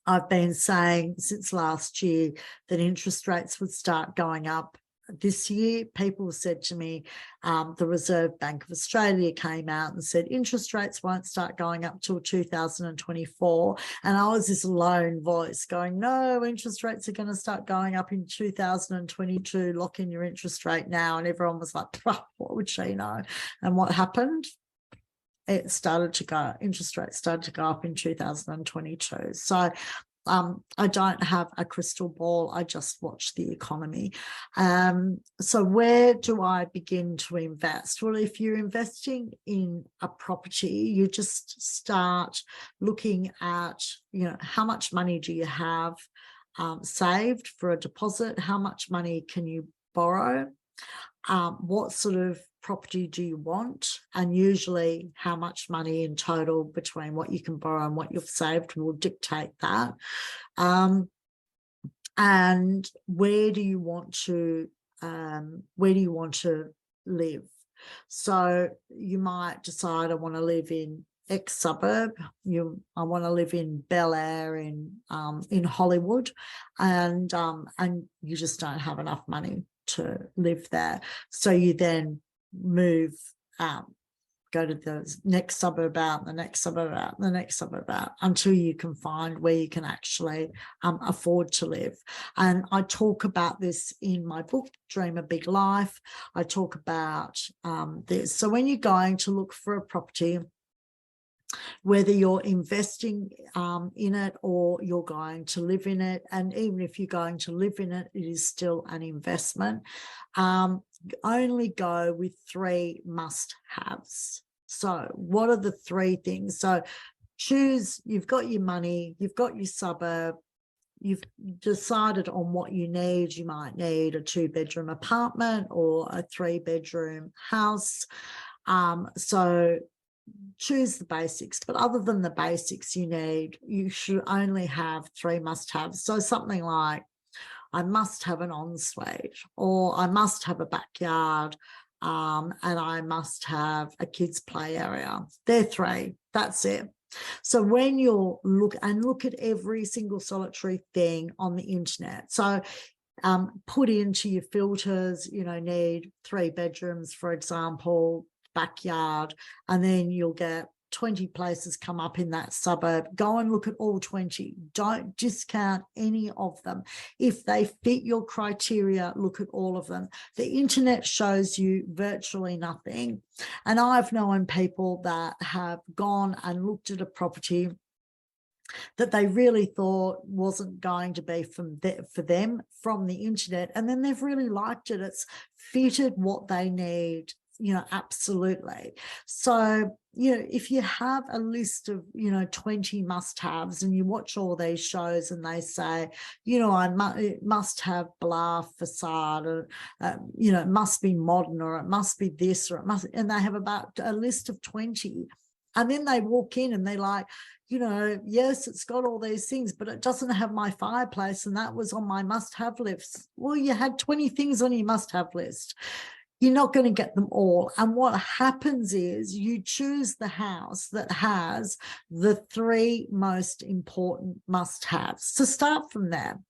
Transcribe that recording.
I've been saying since last year that interest rates would start going up this year. People said to me, the Reserve Bank of Australia came out and said interest rates won't start going up till 2024. And I was this lone voice going, no, interest rates are going to start going up in 2022. Lock in your interest rate now. And everyone was like, what would she know? And what happened? It started to go, interest rates started to go up in 2022. So I don't have a crystal ball. I just watch the economy. So where do I begin to invest? Well, if you're investing in a property, you just start looking at, how much money do you have saved for a deposit? How much money can you borrow? What sort of property do you want? And usually how much money in total between what you can borrow and what you've saved will dictate that. And where do you want to live? So you might decide, I want to live in X suburb. I want to live in Bel Air in Hollywood, and you just don't have enough money to live there. So you then move go to the next suburb out, the next suburb out, the next suburb out, until you can find where you can actually afford to live. And I talk about this in my book, Dream a Big Life. I talk about this. So when you're going to look for a property, whether you're investing in it or you're going to live in it, and even if you're going to live in it, it is still an investment. Only go with 3 must-haves. So what are the 3 things? So choose, you've got your money, you've got your suburb, you've decided on what you need. You might need a 2-bedroom apartment or a 3-bedroom house. So choose the basics, but other than the basics you should only have 3 must-haves. So something like, I must have an ensuite, or I must have a backyard, and I must have a kids' play area. They're 3. That's it. So when you look at every single solitary thing on the internet, so put into your filters, need 3 bedrooms, for example, backyard, and then you'll get 20 places come up in that suburb. Go and look at all 20. Don't discount any of them. If they fit your criteria, look at all of them. The internet shows you virtually nothing. And I've known people that have gone and looked at a property that they really thought wasn't going to be for them from the internet, and then they've really liked it. It's fitted what they need, absolutely. So, if you have a list of, 20 must-haves, and you watch all these shows and they say, it must have blah facade, or, it must be modern, or it must be this, or it must, and they have about a list of 20. And then they walk in and they're like, yes, it's got all these things, but it doesn't have my fireplace, and that was on my must-have list. Well, you had 20 things on your must-have list. You're not going to get them all. And what happens is you choose the house that has the 3 most important must-haves. So start from there.